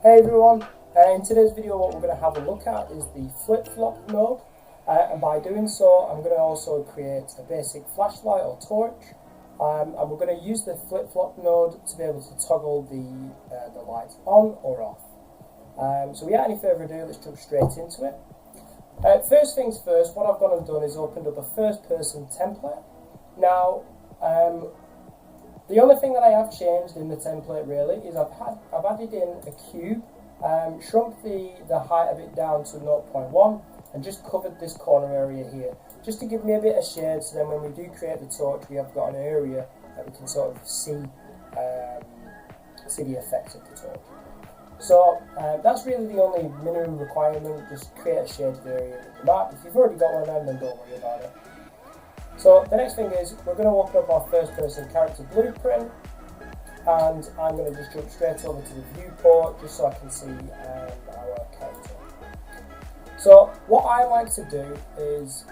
Hey everyone, in today's video what we're going to have a look at is the flip-flop mode, and by doing so I'm going to also create a basic flashlight or torch, and we're going to use the flip-flop node to be able to toggle the lights on or off. So without any further ado, let's jump straight into it. First things first, what I've gone and done is opened up a first person template. Now the only thing that I have changed in the template really is I've added in a cube, shrunk the height of it down to 0.1 and just covered this corner area here, just to give me a bit of shade, so then when we do create the torch we have got an area that we can sort of see the effects of the torch. So that's really the only minimum requirement, just create a shaded area with the map. If you've already got one of them, then don't worry about it. So the next thing is we're going to open up our first person character blueprint, and I'm going to just jump straight over to the viewport just so I can see our character. So what I like to do is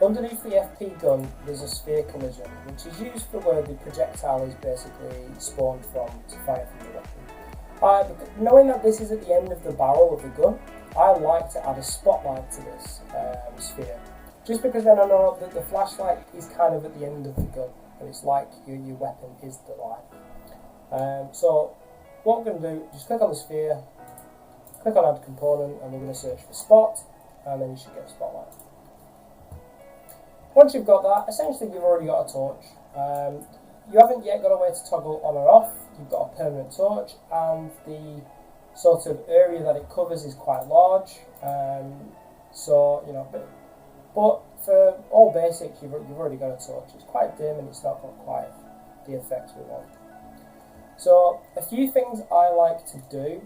underneath the FP gun there's a sphere collision, which is used for where the projectile is basically spawned from to fire from the weapon. Knowing that this is at the end of the barrel of the gun, I like to add a spotlight to this sphere. Just because then I know that the flashlight is kind of at the end of the gun, and it's like your weapon is the light. So what I'm going to do, just click on the sphere, click on add component, and we're going to search for spot, and then you should get a spotlight. Once you've got that, essentially you've already got a torch. You haven't yet got a way to toggle on or off. You've got a permanent torch, and the sort of area that it covers is quite large. So you know, but for all basics, you've already got a torch. It's quite dim and it's not got quite the effect we want. So a few things I like to do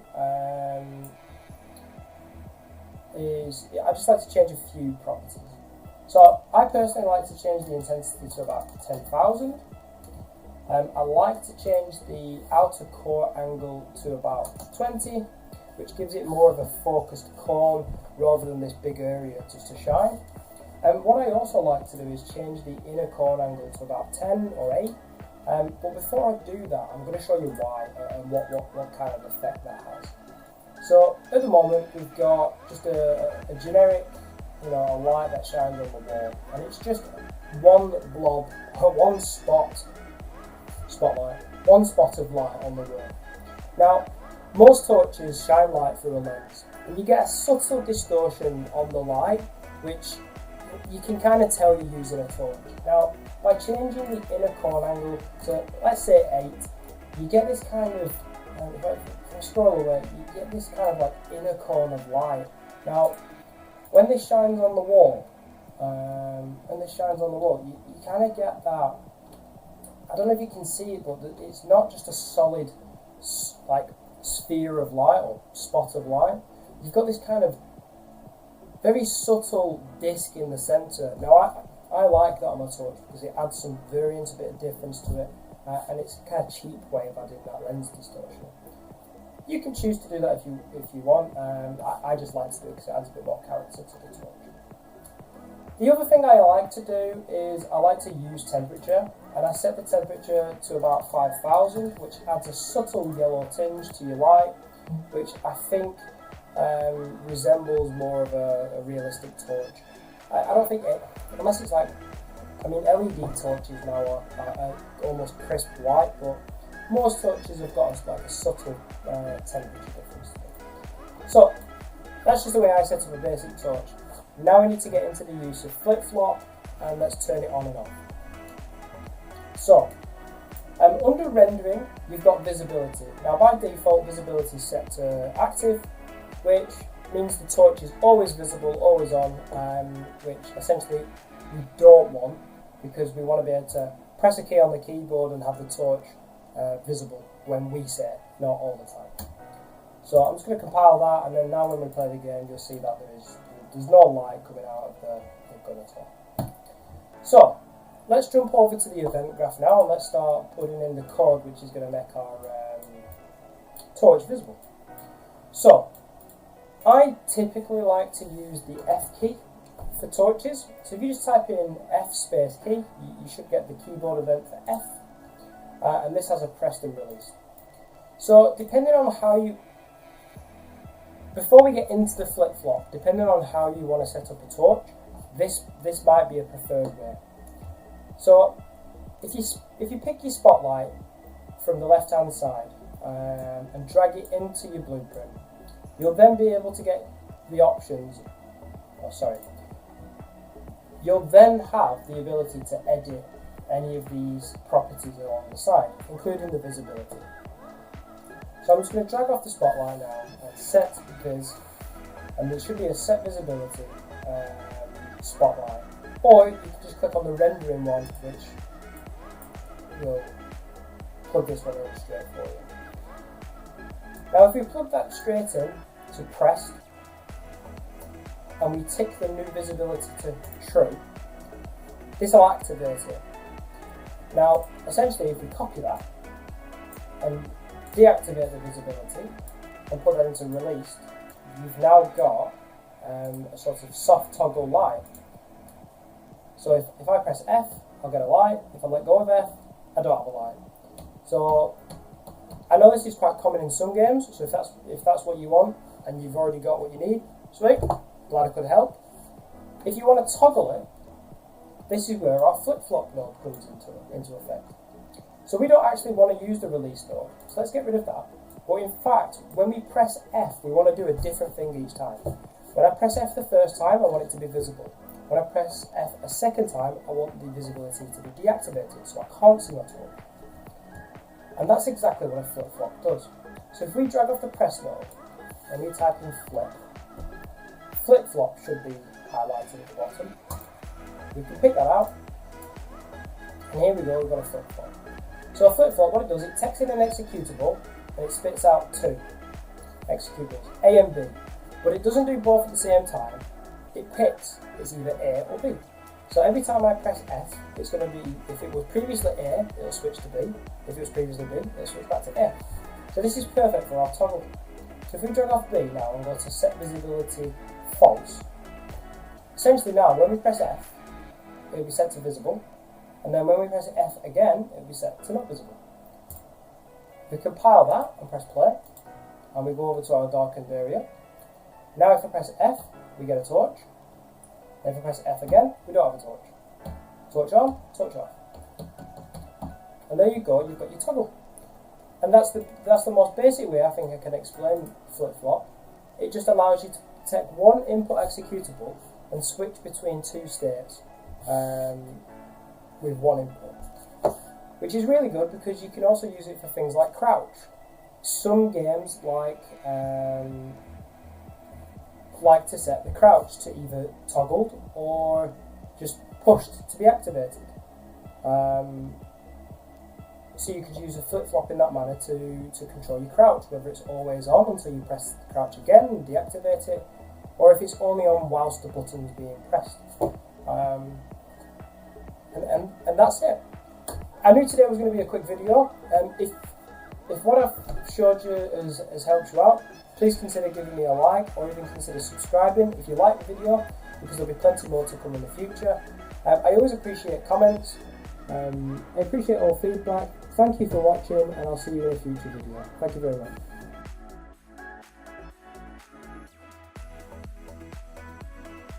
is I just like to change a few properties. So I personally like to change the intensity to about 10,000. I like to change the outer core angle to about 20, which gives it more of a focused cone rather than this big area just to shine. What I also like to do is change the inner cone angle to about 10 or 8. But before I do that, I'm going to show you why and what kind of effect that has. So at the moment we've got just a generic, a light that shines on the wall, and it's just one blob, one spotlight, one spot of light on the wall. Now most torches shine light through a lens, and you get a subtle distortion on the light, which you can kind of tell you're using a torch. Now, by changing the inner cone angle to, let's say 8, you get this kind of, if I scroll away, you get this kind of like inner cone of light. Now, when this shines on the wall, you kind of get that, I don't know if you can see it, but it's not just a solid, like, sphere of light or spot of light. You've got this kind of very subtle disc in the centre. Now I like that on my torch because it adds some variance, a bit of difference to it, and it's a kind of cheap way of adding that lens distortion. You can choose to do that if you want. I just like to do it because it adds a bit more character to the torch. The other thing I like to do is I like to use temperature, and I set the temperature to about 5,000, which adds a subtle yellow tinge to your light, which I think resembles more of a realistic torch. I don't think unless it's like, LED torches now are almost crisp white, but most torches have got like a subtle temperature difference. So that's just the way I set up a basic torch. Now we need to get into the use of flip-flop, and let's turn it on and off. So under rendering you've got visibility. Now by default visibility is set to active, which means the torch is always visible, always on, which essentially we don't want, because we want to be able to press a key on the keyboard and have the torch visible when we say it, not all the time. So I'm just going to compile that, and then now when we play the game you'll see that there's no light coming out of the gun at all. So let's jump over to the event graph now, and let's start putting in the code which is going to make our torch visible. So I typically like to use the F key for torches. So if you just type in F space key, you should get the keyboard event for F, and this has a pressed and released. So depending on how you Before we get into the flip-flop, depending on how you want to set up a torch, this might be a preferred way. So if you pick your spotlight from the left-hand side and drag it into your blueprint, you'll then be able to get the options. You'll then have the ability to edit any of these properties along the side, including the visibility. So I'm just going to drag off the spotlight now and set viz, and there should be a set visibility spotlight, or you can just click on the rendering one, which will plug this one in straight for you. Now if we plug that straight in to pressed, and we tick the new visibility to true, this will activate it. Now, essentially, if we copy that and deactivate the visibility and put that into released, you've now got a sort of soft toggle light. So if I press F, I'll get a light. If I let go of F, I don't have a light. So I know this is quite common in some games, so if that's what you want and you've already got what you need, sweet. Glad I could help. If you want to toggle it, this is where our flip-flop node comes into effect. So we don't actually want to use the release node, so let's get rid of that. But in fact, when we press F, we want to do a different thing each time. When I press F the first time, I want it to be visible. When I press F a second time, I want the visibility to be deactivated, so I can't see my torch. And that's exactly what a flip-flop does. So if we drag off the press node and we type in flip, flip-flop should be highlighted at the bottom. We can pick that out, and here we go, we've got a flip-flop. So a flip-flop, what it does, it takes in an executable, and it spits out two executables, A and B. But it doesn't do both at the same time, it picks, it's either A or B. So every time I press F, it's going to be, if it was previously A, it'll switch to B. If it was previously B, it'll switch back to A. So this is perfect for our toggle. So if we drag off B now and go to set visibility false, essentially now when we press F, it will be set to visible, and then when we press F again, it will be set to not visible. We compile that and press play, and we go over to our darkened area. Now if I press F, we get a torch, and if I press F again, we don't have a torch. Torch on, torch off. And there you go, you've got your toggle. And that's the most basic way I think I can explain flip-flop. It just allows you to take one input executable and switch between two states with one input, which is really good because you can also use it for things like crouch. Some games like to set the crouch to either toggled or just pushed to be activated. So you could use a flip-flop in that manner to control your crouch, whether it's always on until you press the crouch again and deactivate it, or if it's only on whilst the button's being pressed. And that's it. I knew today was going to be a quick video. If what I've showed you has helped you out, please consider giving me a like, or even consider subscribing if you like the video, because there'll be plenty more to come in the future. I always appreciate comments. I appreciate all feedback. Thank you for watching, and I'll see you in a future video. Thank you very much.